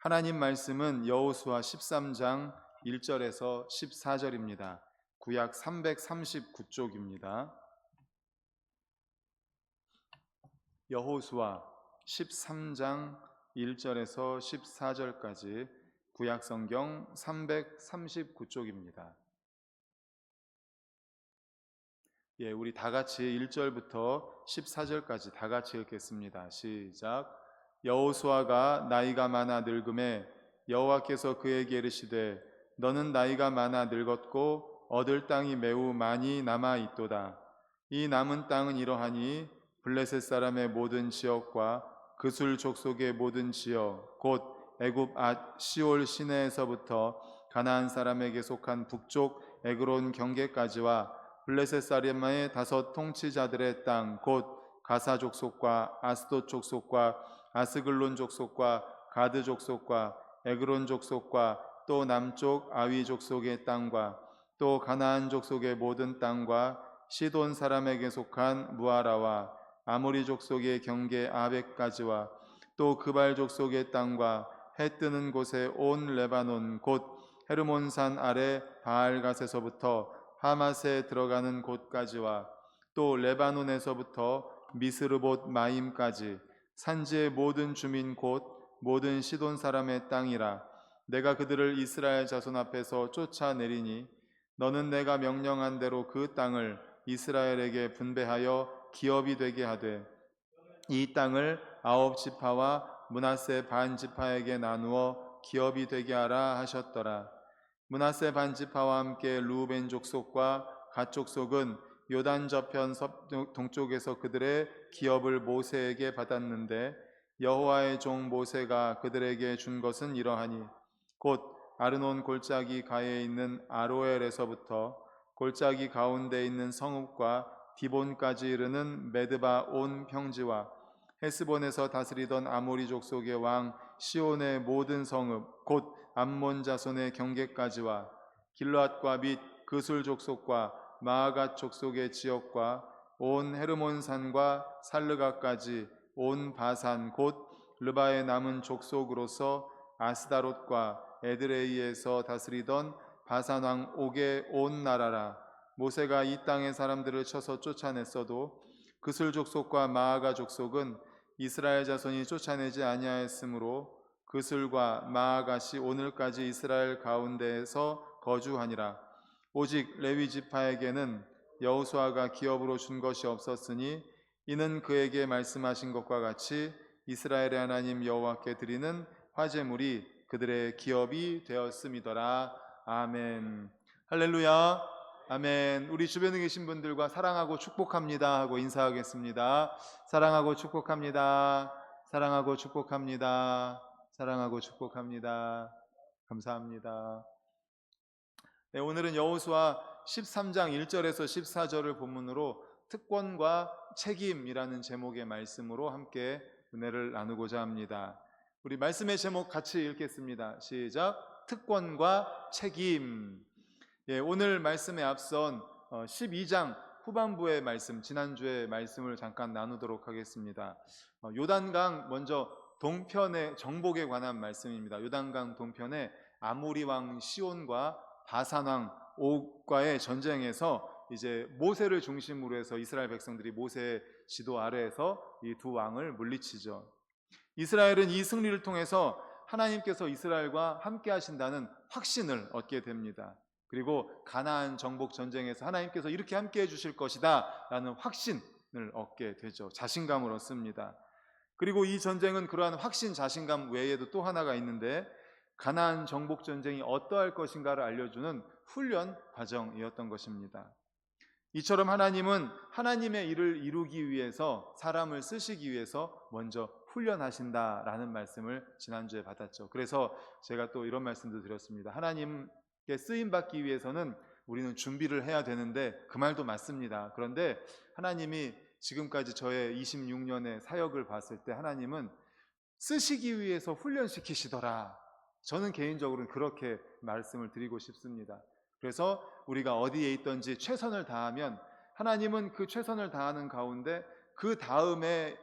하나님 말씀은 여호수아 13장 1절에서 14절입니다. 구약 339쪽입니다. 여호수아 13장 1절에서 14절까지 구약 성경 339쪽입니다. 우리 다 같이 1절부터 14절까지 다 같이 읽겠습니다. 시작. 여호수아가 나이가 많아 늙음에 여호와께서 그에게 이르시되 너는 나이가 많아 늙었고 얻을 땅이 매우 많이 남아 있도다. 이 남은 땅은 이러하니 블레셋 사람의 모든 지역과 그술 족속의 모든 지역 곧 애굽 시올 시내에서부터 가나안 사람에게 속한 북쪽 에그론 경계까지와 블레셋 사람의 5 통치자들의 땅 곧 가사 족속과 아스돗 족속과 아스글론 족속과 가드 족속과 에그론 족속과 또 남쪽 아위 족속의 땅과 또 가나안 족속의 모든 땅과 시돈 사람에게 속한 무아라와 아모리 족속의 경계 아벡까지와 또 그발 족속의 땅과 해 뜨는 곳에 온 레바논 곧 헤르몬산 아래 바알갓에서부터 하맛에 들어가는 곳까지와 또 레바논에서부터 미스르봇 마임까지 산지의 모든 주민 곧 모든 시돈 사람의 땅이라. 내가 그들을 이스라엘 자손 앞에서 쫓아내리니 너는 내가 명령한 대로 그 땅을 이스라엘에게 분배하여 기업이 되게 하되 이 땅을 9지파와 므낫세 반지파에게 나누어 기업이 되게 하라 하셨더라. 므낫세 반지파와 함께 루벤 족속과 갓 족속은 요단 저편 동쪽에서 그들의 기업을 모세에게 받았는데 여호와의 종 모세가 그들에게 준 것은 이러하니 곧 아르논 골짜기 가에 있는 아로엘에서부터 골짜기 가운데 있는 성읍과 디본까지 이르는 메드바 온 평지와 헤스본에서 다스리던 아모리 족속의 왕 시온의 모든 성읍 곧 암몬 자손의 경계까지와 길앗과 및 그술 족속과 마아갓 족속의 지역과 온 헤르몬산과 살르가까지 온 바산 곧 르바의 남은 족속으로서 아스다롯과 에드레이에서 다스리던 바산 왕 옥의 온 나라라. 모세가 이 땅의 사람들을 쳐서 쫓아냈어도 그술 족속과 마아가 족속은 이스라엘 자손이 쫓아내지 아니하였으므로 그술과 마아갓이 오늘까지 이스라엘 가운데에서 거주하니라. 오직 레위 지파에게는 여호수아가 기업으로 준 것이 없었으니 이는 그에게 말씀하신 것과 같이 이스라엘의 하나님 여호와께 드리는 화제물이 그들의 기업이 되었음이더라. 아멘. 할렐루야. 아멘. 우리 주변에 계신 분들과 사랑하고 축복합니다 하고 인사하겠습니다. 사랑하고 축복합니다. 사랑하고 축복합니다. 사랑하고 축복합니다. 감사합니다. 네, 오늘은 여호수아 13장 1절에서 14절을 본문으로 특권과 책임이라는 제목의 말씀으로 함께 은혜를 나누고자 합니다. 우리 말씀의 제목 같이 읽겠습니다. 시작. 특권과 책임. 오늘 말씀에 앞선 12장 후반부의 말씀, 지난주의 말씀을 잠깐 나누도록 하겠습니다. 요단강 먼저 동편의 정복에 관한 말씀입니다. 요단강 동편에 아모리 왕 시온과 바산 왕 옥과의 전쟁에서 이제 모세를 중심으로 해서 이스라엘 백성들이 모세의 지도 아래에서 이 두 왕을 물리치죠. 이스라엘은 이 승리를 통해서 하나님께서 이스라엘과 함께 하신다는 확신을 얻게 됩니다. 그리고 가나안 정복 전쟁에서 하나님께서 이렇게 함께 해주실 것이다 라는 확신을 얻게 되죠. 자신감을 얻습니다. 그리고 이 전쟁은 그러한 확신, 자신감 외에도 또 하나가 있는데 가나안 정복 전쟁이 어떠할 것인가를 알려주는 훈련 과정이었던 것입니다. 이처럼 하나님은 하나님의 일을 이루기 위해서 사람을 쓰시기 위해서 먼저 훈련하신다라는 말씀을 지난주에 받았죠. 그래서 제가 또 이런 말씀도 드렸습니다. 하나님께 쓰임받기 위해서는 우리는 준비를 해야 되는데 그 말도 맞습니다. 그런데 하나님이 지금까지 저의 26년의 사역을 봤을 때 하나님은 쓰시기 위해서 훈련시키시더라. 저는 개인적으로는 그렇게 말씀을 드리고 싶습니다. 그래서 우리가 어디에 있든지 최선을 다하면 하나님은 그 최선을 다하는 가운데 그 다음에를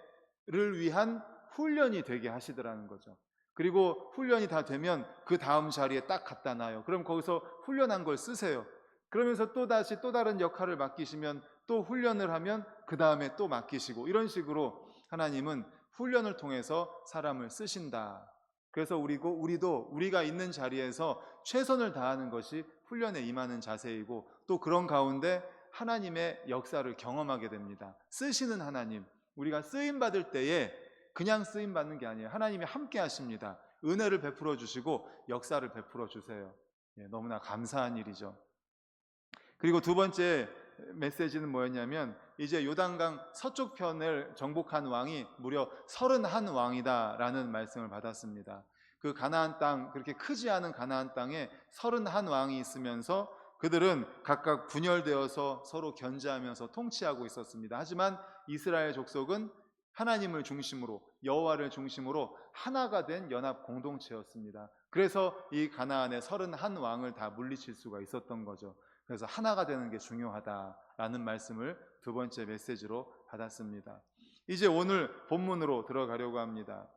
위한 훈련이 되게 하시더라는 거죠. 그리고 훈련이 다 되면 그 다음 자리에 딱 갖다 놔요. 그럼 거기서 훈련한 걸 쓰세요. 그러면서 또 다시 또 다른 역할을 맡기시면 또 훈련을 하면 그 다음에 또 맡기시고, 이런 식으로 하나님은 훈련을 통해서 사람을 쓰신다. 그래서 우리도 우리가 있는 자리에서 최선을 다하는 것이 훈련에 임하는 자세이고, 또 그런 가운데 하나님의 역사를 경험하게 됩니다. 쓰시는 하나님, 우리가 쓰임 받을 때에 그냥 쓰임 받는 게 아니에요. 하나님이 함께 하십니다. 은혜를 베풀어 주시고 역사를 베풀어 주세요. 너무나 감사한 일이죠. 그리고 두 번째 메시지는 뭐였냐면, 이제 요단강 서쪽 편을 정복한 왕이 무려 31왕이다 라는 말씀을 받았습니다. 그 가나안 땅, 그렇게 크지 않은 가나안 땅에 31왕이 있으면서 그들은 각각 분열되어서 서로 견제하면서 통치하고 있었습니다. 하지만 이스라엘 족속은 하나님을 중심으로, 여호와를 중심으로 하나가 된 연합 공동체였습니다. 그래서 이 가나안의 31왕을 다 물리칠 수가 있었던 거죠. 그래서 하나가 되는 게 중요하다라는 말씀을 두 번째 메시지로 받았습니다. 이제 오늘 본문으로 들어가려고 합니다.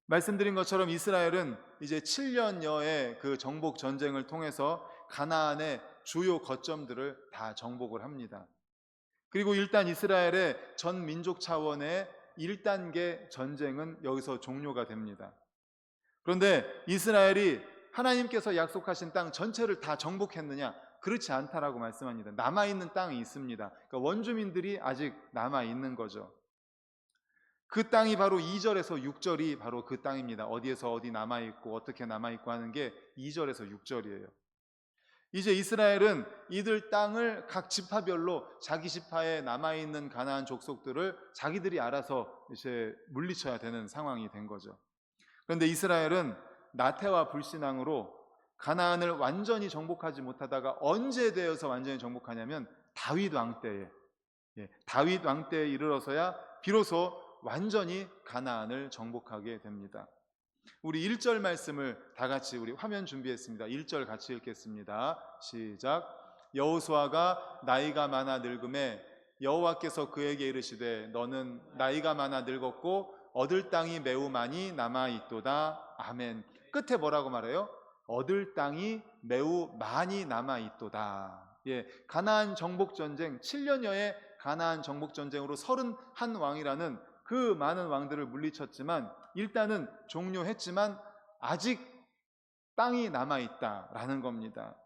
말씀드린 것처럼 이스라엘은 이제 7년여의 그 정복 전쟁을 통해서 가나안의 주요 거점들을 다 정복을 합니다. 그리고 일단 이스라엘의 전 민족 차원의 1단계 전쟁은 여기서 종료가 됩니다. 그런데 이스라엘이 하나님께서 약속하신 땅 전체를 다 정복했느냐? 그렇지 않다라고 말씀합니다. 남아있는 땅이 있습니다. 그러니까 원주민들이 아직 남아있는 거죠. 그 땅이 바로 2절에서 6절이 바로 그 땅입니다. 어디에서 어디 남아있고 어떻게 남아있고 하는 게 2절에서 6절이에요. 이제 이스라엘은 이들 땅을 각 지파별로 자기 지파에 남아있는 가나안 족속들을 자기들이 알아서 이제 물리쳐야 되는 상황이 된 거죠. 그런데 이스라엘은 나태와 불신앙으로 가나안을 완전히 정복하지 못하다가 언제 되어서 완전히 정복하냐면 다윗 왕 때에, 다윗 왕 때에 이르러서야 비로소 완전히 가나안을 정복하게 됩니다. 우리 1절 말씀을 다 같이 우리 화면 준비했습니다. 1절 같이 읽겠습니다. 시작. 여호수아가 나이가 많아 늙음에 여호와께서 그에게 이르시되 너는 나이가 많아 늙었고 얻을 땅이 매우 많이 남아있도다. 아멘. 끝에 뭐라고 말해요? 얻을 땅이 매우 많이 남아있도다. 가나안 정복전쟁, 7년여의 가나안 정복전쟁으로 31왕이라는 그 많은 왕들을 물리쳤지만 일단은 종료했지만 아직 땅이 남아있다라는 겁니다.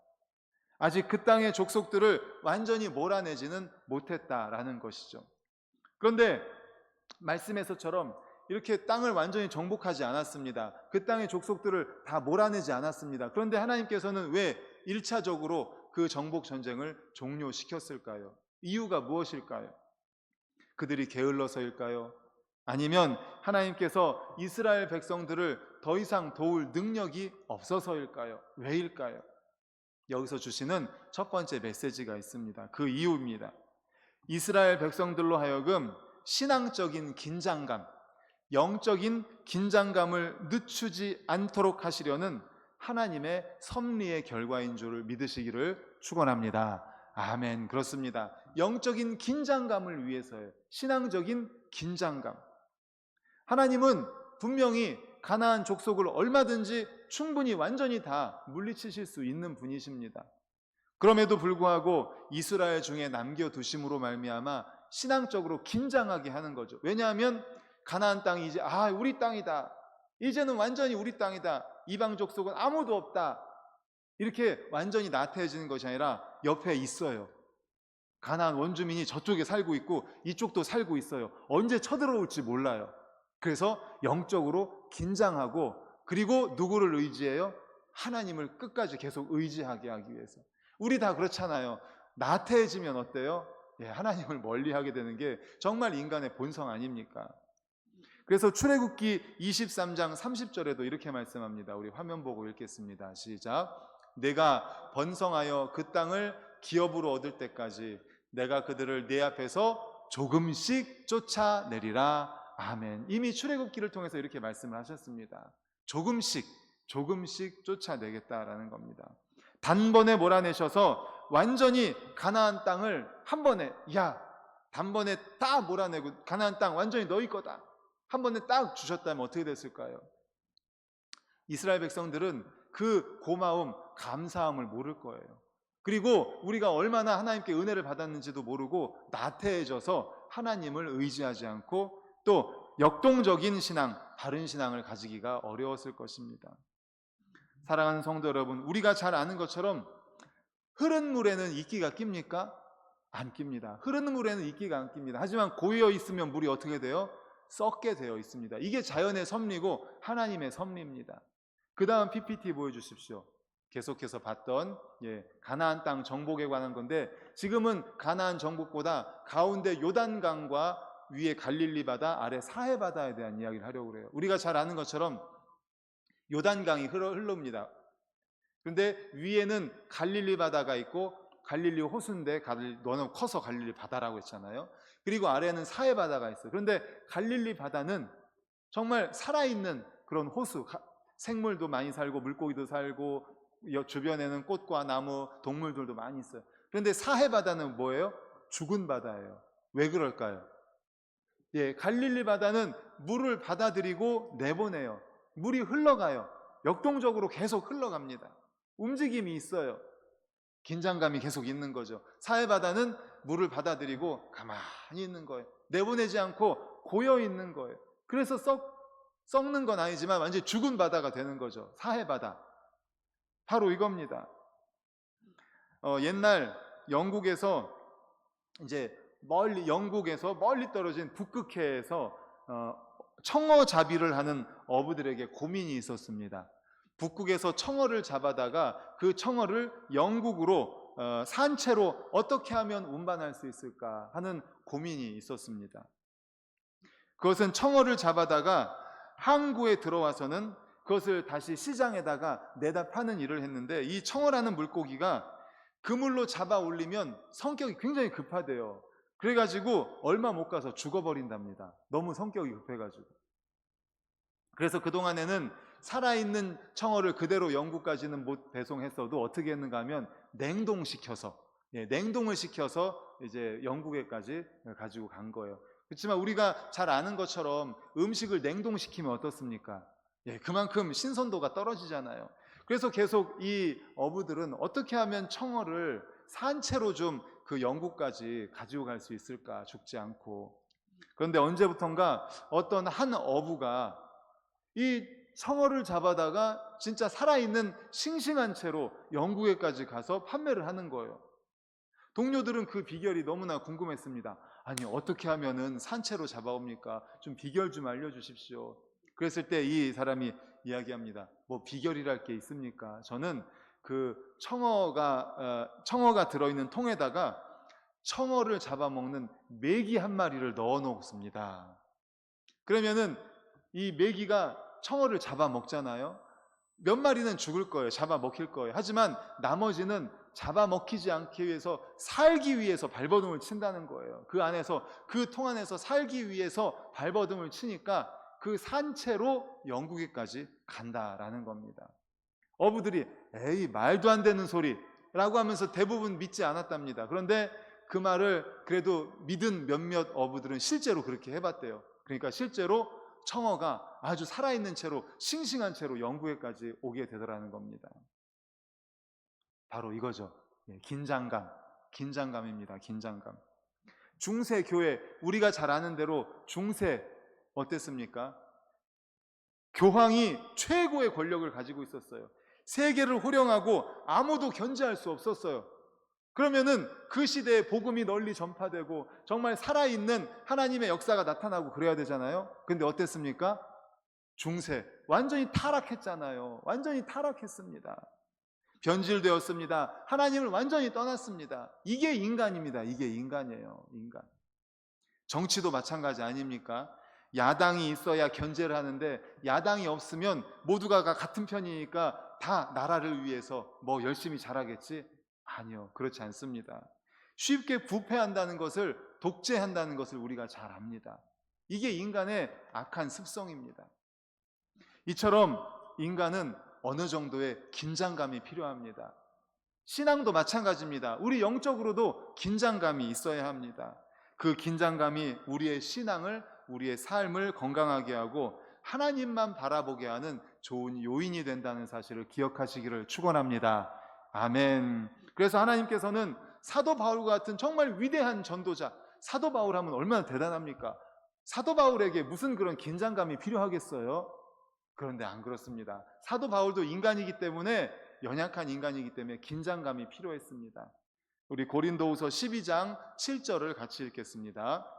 아직 그 땅의 족속들을 완전히 몰아내지는 못했다라는 것이죠. 그런데 말씀에서처럼 이렇게 땅을 완전히 정복하지 않았습니다. 그 땅의 족속들을 다 몰아내지 않았습니다. 그런데 하나님께서는 왜 1차적으로 그 정복 전쟁을 종료시켰을까요? 이유가 무엇일까요? 그들이 게을러서일까요? 아니면 하나님께서 이스라엘 백성들을 더 이상 도울 능력이 없어서일까요? 왜일까요? 여기서 주시는 첫 번째 메시지가 있습니다. 그 이유입니다. 이스라엘 백성들로 하여금 신앙적인 긴장감, 영적인 긴장감을 늦추지 않도록 하시려는 하나님의 섭리의 결과인 줄 믿으시기를 축원합니다. 아멘. 그렇습니다. 영적인 긴장감을 위해서요. 신앙적인 긴장감. 하나님은 분명히 가나안 족속을 얼마든지 충분히 완전히 다 물리치실 수 있는 분이십니다. 그럼에도 불구하고 이스라엘 중에 남겨두심으로 말미암아 신앙적으로 긴장하게 하는 거죠. 왜냐하면 가나안 땅이 이제 우리 땅이다. 이제는 완전히 우리 땅이다. 이방 족속은 아무도 없다. 이렇게 완전히 나태해지는 것이 아니라 옆에 있어요. 가나안 원주민이 저쪽에 살고 있고 이쪽도 살고 있어요. 언제 쳐들어올지 몰라요. 그래서 영적으로 긴장하고, 그리고 누구를 의지해요? 하나님을 끝까지 계속 의지하게 하기 위해서. 우리 다 그렇잖아요. 나태해지면 어때요? 하나님을 멀리하게 되는 게 정말 인간의 본성 아닙니까? 그래서 출애굽기 23장 30절에도 이렇게 말씀합니다. 우리 화면 보고 읽겠습니다. 시작. 내가 번성하여 그 땅을 기업으로 얻을 때까지 내가 그들을 내 앞에서 조금씩 쫓아내리라. 아멘. 이미 출애굽기를 통해서 이렇게 말씀을 하셨습니다. 조금씩 쫓아내겠다라는 겁니다. 단번에 몰아내셔서 완전히 가나안 땅을 한 번에 단번에 딱 몰아내고 가나안 땅 완전히 너희 거다 한 번에 딱 주셨다면 어떻게 됐을까요? 이스라엘 백성들은 그 고마움, 감사함을 모를 거예요. 그리고 우리가 얼마나 하나님께 은혜를 받았는지도 모르고 나태해져서 하나님을 의지하지 않고 또 역동적인 신앙, 바른 신앙을 가지기가 어려웠을 것입니다. 사랑하는 성도 여러분, 우리가 잘 아는 것처럼 흐른 물에는 이끼가 낍니까? 안 낍니다. 흐르는 물에는 이끼가 안 낍니다. 하지만 고여 있으면 물이 어떻게 돼요? 썩게 되어 있습니다. 이게 자연의 섭리고 하나님의 섭리입니다. 그 다음 PPT 보여주십시오. 계속해서 봤던 가나안 땅 정복에 관한 건데, 지금은 가나안 정복보다 가운데 요단강과 위에 갈릴리 바다, 아래 사해 바다에 대한 이야기를 하려고 그래요. 우리가 잘 아는 것처럼 요단강이 흐릅니다. 그런데 위에는 갈릴리 바다가 있고, 갈릴리 호수인데 너무 커서 갈릴리 바다라고 했잖아요. 그리고 아래는 사해 바다가 있어요. 그런데 갈릴리 바다는 정말 살아있는 그런 호수, 생물도 많이 살고 물고기도 살고 주변에는 꽃과 나무, 동물들도 많이 있어요. 그런데 사해 바다는 뭐예요? 죽은 바다예요. 왜 그럴까요? 갈릴리 바다는 물을 받아들이고 내보내요. 물이 흘러가요. 역동적으로 계속 흘러갑니다. 움직임이 있어요. 긴장감이 계속 있는 거죠. 사해 바다는 물을 받아들이고 가만히 있는 거예요. 내보내지 않고 고여 있는 거예요. 그래서 썩는 건 아니지만 완전히 죽은 바다가 되는 거죠. 사해 바다. 바로 이겁니다. 옛날 영국에서 멀리 떨어진 북극해에서 청어잡이를 하는 어부들에게 고민이 있었습니다. 북극에서 청어를 잡아다가 그 청어를 영국으로 산채로 어떻게 하면 운반할 수 있을까 하는 고민이 있었습니다. 그것은 청어를 잡아다가 항구에 들어와서는 그것을 다시 시장에다가 내다 파는 일을 했는데, 이 청어라는 물고기가 그물로 잡아 올리면 성격이 굉장히 급하대요. 그래가지고 얼마 못 가서 죽어버린답니다. 너무 성격이 급해가지고. 그래서 그동안에는 살아있는 청어를 그대로 영국까지는 못 배송했어도 어떻게 했는가 하면 냉동을 시켜서 이제 영국에까지 가지고 간 거예요. 그렇지만 우리가 잘 아는 것처럼 음식을 냉동시키면 어떻습니까? 그만큼 신선도가 떨어지잖아요. 그래서 계속 이 어부들은 어떻게 하면 청어를 산채로 좀 그 영국까지 가지고 갈 수 있을까, 죽지 않고. 그런데 언제부턴가 어떤 한 어부가 이 청어를 잡아다가 진짜 살아있는 싱싱한 채로 영국에까지 가서 판매를 하는 거예요. 동료들은 그 비결이 너무나 궁금했습니다. 아니, 어떻게 하면은 산채로 잡아옵니까? 좀 비결 좀 알려주십시오. 그랬을 때 이 사람이 이야기합니다. 뭐 비결이랄 게 있습니까? 저는 그 청어가 들어있는 통에다가 청어를 잡아먹는 메기 한 마리를 넣어 놓습니다. 그러면은 이 메기가 청어를 잡아먹잖아요. 몇 마리는 죽을 거예요. 잡아먹힐 거예요. 하지만 나머지는 잡아먹히지 않기 위해서, 살기 위해서 발버둥을 친다는 거예요. 그 안에서, 그 통 안에서 살기 위해서 발버둥을 치니까 그 산채로 영국에까지 간다라는 겁니다. 어부들이 에이, 말도 안 되는 소리라고 하면서 대부분 믿지 않았답니다. 그런데 그 말을 그래도 믿은 몇몇 어부들은 실제로 그렇게 해봤대요. 그러니까 실제로 청어가 아주 살아있는 채로, 싱싱한 채로 영국에까지 오게 되더라는 겁니다. 바로 이거죠. 긴장감입니다. 긴장감. 중세 교회, 우리가 잘 아는 대로 중세 어땠습니까? 교황이 최고의 권력을 가지고 있었어요. 세계를 호령하고 아무도 견제할 수 없었어요. 그러면은 그 시대에 복음이 널리 전파되고 정말 살아있는 하나님의 역사가 나타나고 그래야 되잖아요. 근데 어땠습니까? 중세 완전히 타락했잖아요. 완전히 타락했습니다. 변질되었습니다. 하나님을 완전히 떠났습니다. 이게 인간입니다. 이게 인간이에요. 인간. 정치도 마찬가지 아닙니까? 야당이 있어야 견제를 하는데 야당이 없으면 모두가 같은 편이니까 다 나라를 위해서 뭐 열심히 잘하겠지? 아니요, 그렇지 않습니다. 쉽게 부패한다는 것을, 독재한다는 것을 우리가 잘 압니다. 이게 인간의 악한 습성입니다. 이처럼 인간은 어느 정도의 긴장감이 필요합니다. 신앙도 마찬가지입니다. 우리 영적으로도 긴장감이 있어야 합니다. 그 긴장감이 우리의 신앙을, 우리의 삶을 건강하게 하고 하나님만 바라보게 하는 좋은 요인이 된다는 사실을 기억하시기를 축원합니다. 아멘. 그래서 하나님께서는 사도 바울과 같은 정말 위대한 전도자, 사도 바울 하면 얼마나 대단합니까? 사도 바울에게 무슨 그런 긴장감이 필요하겠어요? 그런데 안 그렇습니다. 사도 바울도 인간이기 때문에, 연약한 인간이기 때문에 긴장감이 필요했습니다. 우리 고린도후서 12장 7절을 같이 읽겠습니다.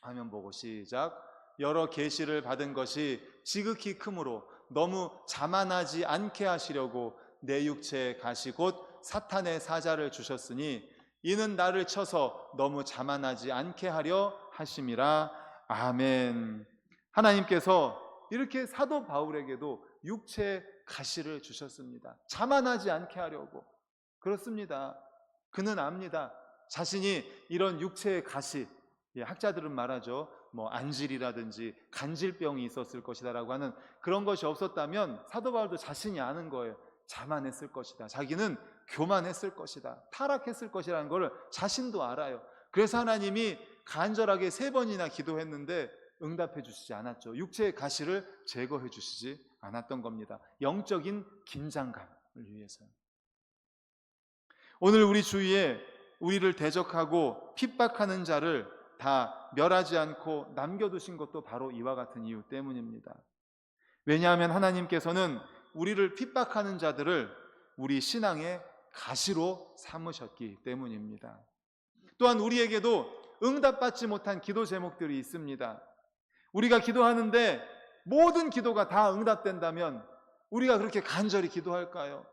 화면 보고 시작. 여러 계시를 받은 것이 지극히 크므로 너무 자만하지 않게 하시려고 내 육체에 가시 곧 사탄의 사자를 주셨으니 이는 나를 쳐서 너무 자만하지 않게 하려 하심이라. 아멘. 하나님께서 이렇게 사도 바울에게도 육체의 가시를 주셨습니다. 자만하지 않게 하려고. 그렇습니다. 그는 압니다. 자신이 이런 육체의 가시, 학자들은 말하죠. 안질이라든지 간질병이 있었을 것이다라고 하는 그런 것이 없었다면 사도 바울도 자신이 아는 거예요. 자만했을 것이다. 자기는 교만했을 것이다. 타락했을 것이라는 걸 자신도 알아요. 그래서 하나님이 간절하게 3번이나 기도했는데 응답해 주시지 않았죠. 육체의 가시를 제거해 주시지 않았던 겁니다. 영적인 긴장감을 위해서. 오늘 우리 주위에 우리를 대적하고 핍박하는 자를 다 멸하지 않고 남겨두신 것도 바로 이와 같은 이유 때문입니다. 왜냐하면 하나님께서는 우리를 핍박하는 자들을 우리 신앙의 가시로 삼으셨기 때문입니다. 또한 우리에게도 응답받지 못한 기도 제목들이 있습니다. 우리가 기도하는데 모든 기도가 다 응답된다면 우리가 그렇게 간절히 기도할까요?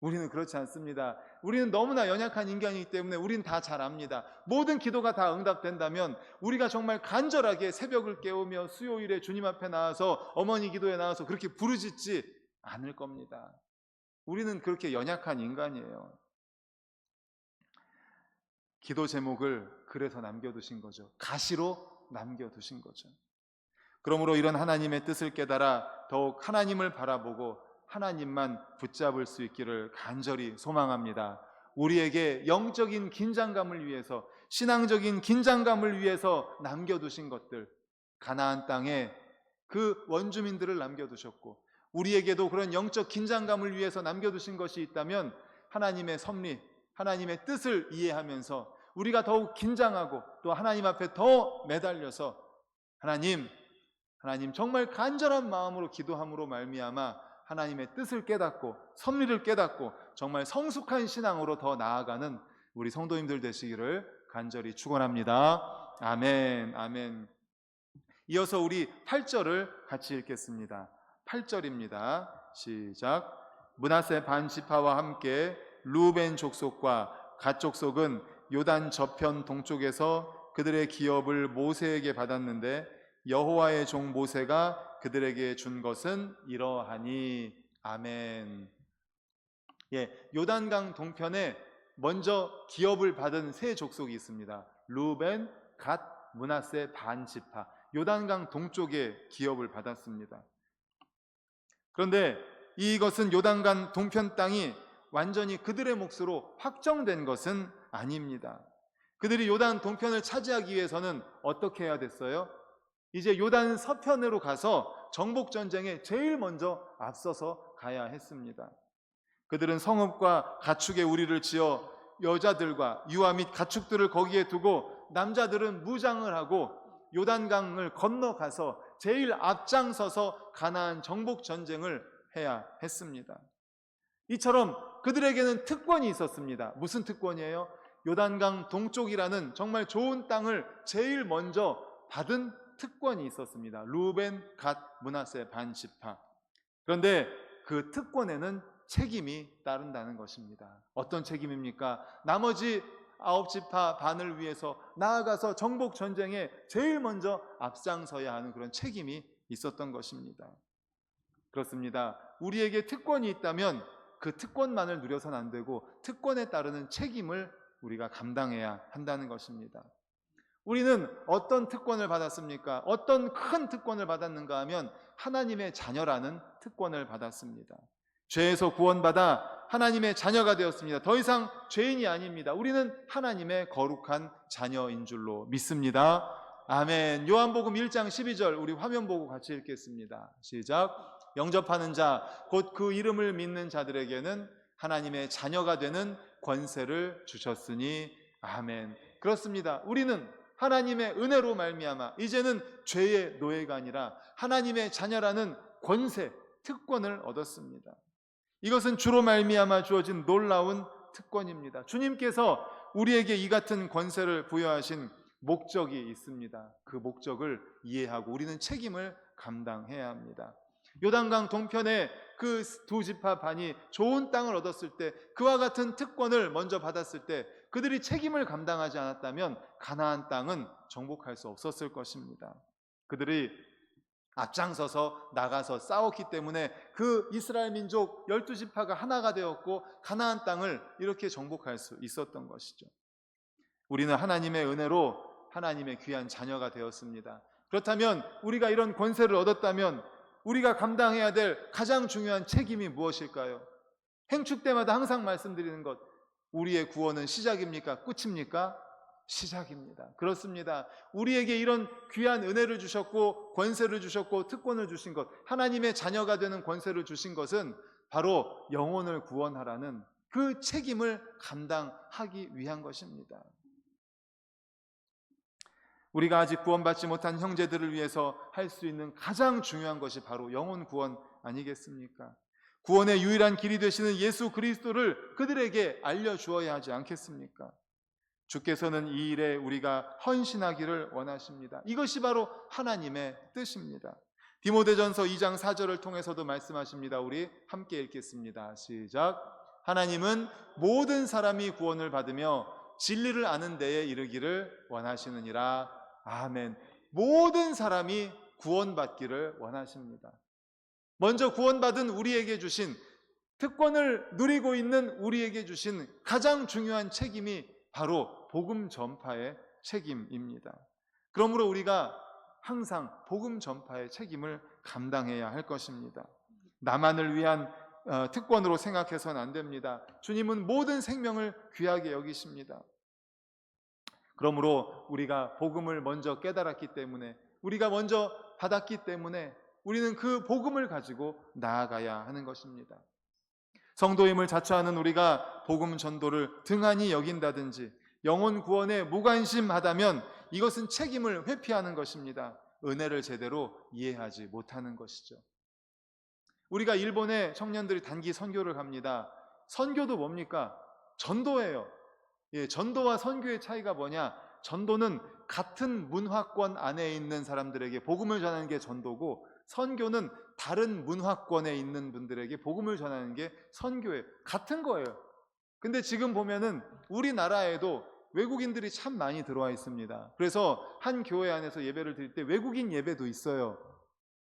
우리는 그렇지 않습니다. 우리는 너무나 연약한 인간이기 때문에 우리는 다 잘 압니다. 모든 기도가 다 응답된다면 우리가 정말 간절하게 새벽을 깨우며 수요일에 주님 앞에 나와서 어머니 기도에 나와서 그렇게 부르짖지 않을 겁니다. 우리는 그렇게 연약한 인간이에요. 기도 제목을 그래서 남겨두신 거죠. 가시로 남겨두신 거죠. 그러므로 이런 하나님의 뜻을 깨달아 더욱 하나님을 바라보고 하나님만 붙잡을 수 있기를 간절히 소망합니다. 우리에게 영적인 긴장감을 위해서, 신앙적인 긴장감을 위해서 남겨두신 것들, 가나안 땅에 그 원주민들을 남겨두셨고 우리에게도 그런 영적 긴장감을 위해서 남겨두신 것이 있다면 하나님의 섭리, 하나님의 뜻을 이해하면서 우리가 더욱 긴장하고 또 하나님 앞에 더 매달려서 하나님 정말 간절한 마음으로 기도함으로 말미암아 하나님의 뜻을 깨닫고 섭리를 깨닫고 정말 성숙한 신앙으로 더 나아가는 우리 성도님들 되시기를 간절히 축원합니다. 아멘. 아멘. 이어서 우리 8절을 같이 읽겠습니다. 8절입니다. 시작. 므낫세 반 지파와 함께 루벤 족속과 갓 족속은 요단 저편 동쪽에서 그들의 기업을 모세에게 받았는데 여호와의 종 모세가 그들에게 준 것은 이러하니. 아멘. 요단강 동편에 먼저 기업을 받은 세 족속이 있습니다. 루벤, 갓, 므낫세 반 지파. 요단강 동쪽에 기업을 받았습니다. 그런데 이것은 요단강 동편 땅이 완전히 그들의 몫으로 확정된 것은 아닙니다. 그들이 요단 동편을 차지하기 위해서는 어떻게 해야 됐어요? 이제 요단 서편으로 가서 정복전쟁에 제일 먼저 앞서서 가야 했습니다. 그들은 성읍과 가축의 우리를 지어 여자들과 유아 및 가축들을 거기에 두고 남자들은 무장을 하고 요단강을 건너가서 제일 앞장서서 가나안 정복전쟁을 해야 했습니다. 이처럼 그들에게는 특권이 있었습니다. 무슨 특권이에요? 요단강 동쪽이라는 정말 좋은 땅을 제일 먼저 받은 특권이 있었습니다. 루벤, 갓, 므낫세 반 지파. 그런데 그 특권에는 책임이 따른다는 것입니다. 어떤 책임입니까? 나머지 9지파 반을 위해서 나아가서 정복 전쟁에 제일 먼저 앞장서야 하는 그런 책임이 있었던 것입니다. 그렇습니다. 우리에게 특권이 있다면 그 특권만을 누려서는 안 되고 특권에 따르는 책임을 우리가 감당해야 한다는 것입니다. 우리는 어떤 특권을 받았습니까? 어떤 큰 특권을 받았는가 하면 하나님의 자녀라는 특권을 받았습니다. 죄에서 구원받아 하나님의 자녀가 되었습니다. 더 이상 죄인이 아닙니다. 우리는 하나님의 거룩한 자녀인 줄로 믿습니다. 아멘. 요한복음 1장 12절 우리 화면 보고 같이 읽겠습니다. 시작. 영접하는 자 곧 그 이름을 믿는 자들에게는 하나님의 자녀가 되는 권세를 주셨으니 아멘. 그렇습니다. 우리는 하나님의 은혜로 말미암아 이제는 죄의 노예가 아니라 하나님의 자녀라는 권세, 특권을 얻었습니다. 이것은 주로 말미암아 주어진 놀라운 특권입니다. 주님께서 우리에게 이 같은 권세를 부여하신 목적이 있습니다. 그 목적을 이해하고 우리는 책임을 감당해야 합니다. 요단강 동편에 그 두 지파 반이 좋은 땅을 얻었을 때, 그와 같은 특권을 먼저 받았을 때 그들이 책임을 감당하지 않았다면 가나안 땅은 정복할 수 없었을 것입니다. 그들이 앞장서서 나가서 싸웠기 때문에 그 이스라엘 민족 12지파가 하나가 되었고 가나안 땅을 이렇게 정복할 수 있었던 것이죠. 우리는 하나님의 은혜로 하나님의 귀한 자녀가 되었습니다. 그렇다면 우리가 이런 권세를 얻었다면 우리가 감당해야 될 가장 중요한 책임이 무엇일까요? 행축 때마다 항상 말씀드리는 것, 우리의 구원은 시작입니까? 끝입니까? 시작입니다. 그렇습니다. 우리에게 이런 귀한 은혜를 주셨고 권세를 주셨고 특권을 주신 것, 하나님의 자녀가 되는 권세를 주신 것은 바로 영혼을 구원하라는 그 책임을 감당하기 위한 것입니다. 우리가 아직 구원받지 못한 형제들을 위해서 할 수 있는 가장 중요한 것이 바로 영혼 구원 아니겠습니까? 구원의 유일한 길이 되시는 예수 그리스도를 그들에게 알려주어야 하지 않겠습니까? 주께서는 이 일에 우리가 헌신하기를 원하십니다. 이것이 바로 하나님의 뜻입니다. 디모데전서 2장 4절을 통해서도 말씀하십니다. 우리 함께 읽겠습니다. 시작. 하나님은 모든 사람이 구원을 받으며 진리를 아는 데에 이르기를 원하시느니라. 아멘. 모든 사람이 구원받기를 원하십니다. 먼저 구원받은 우리에게 주신, 특권을 누리고 있는 우리에게 주신 가장 중요한 책임이 바로 복음 전파의 책임입니다. 그러므로 우리가 항상 복음 전파의 책임을 감당해야 할 것입니다. 나만을 위한 특권으로 생각해서는 안 됩니다. 주님은 모든 생명을 귀하게 여기십니다. 그러므로 우리가 복음을 먼저 깨달았기 때문에, 우리가 먼저 받았기 때문에 우리는 그 복음을 가지고 나아가야 하는 것입니다. 성도임을 자처하는 우리가 복음 전도를 등한히 여긴다든지 영혼 구원에 무관심하다면 이것은 책임을 회피하는 것입니다. 은혜를 제대로 이해하지 못하는 것이죠. 우리가 일본에 청년들이 단기 선교를 갑니다. 선교도 뭡니까? 전도예요. 전도와 선교의 차이가 뭐냐? 전도는 같은 문화권 안에 있는 사람들에게 복음을 전하는 게 전도고, 선교는 다른 문화권에 있는 분들에게 복음을 전하는 게 선교예요. 같은 거예요. 근데 지금 보면은 우리나라에도 외국인들이 참 많이 들어와 있습니다. 그래서 한 교회 안에서 예배를 드릴 때 외국인 예배도 있어요.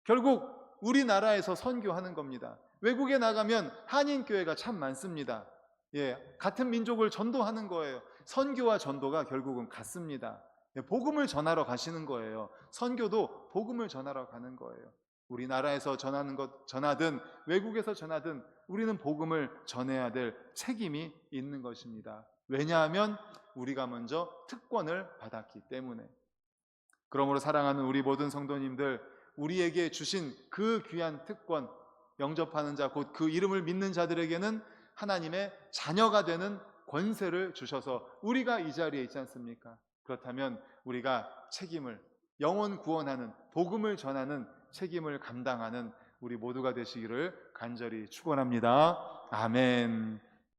결국 우리나라에서 선교하는 겁니다. 외국에 나가면 한인교회가 참 많습니다. 같은 민족을 전도하는 거예요. 선교와 전도가 결국은 같습니다. 복음을 전하러 가시는 거예요. 선교도 복음을 전하러 가는 거예요. 우리나라에서 전하는 것 전하든 외국에서 전하든 우리는 복음을 전해야 될 책임이 있는 것입니다. 왜냐하면 우리가 먼저 특권을 받았기 때문에. 그러므로 사랑하는 우리 모든 성도님들, 우리에게 주신 그 귀한 특권, 영접하는 자 곧 그 이름을 믿는 자들에게는 하나님의 자녀가 되는 권세를 주셔서 우리가 이 자리에 있지 않습니까? 그렇다면 우리가 책임을, 영혼 구원하는, 복음을 전하는 책임을 감당하는 우리 모두가 되시기를 간절히 축원합니다. 아멘.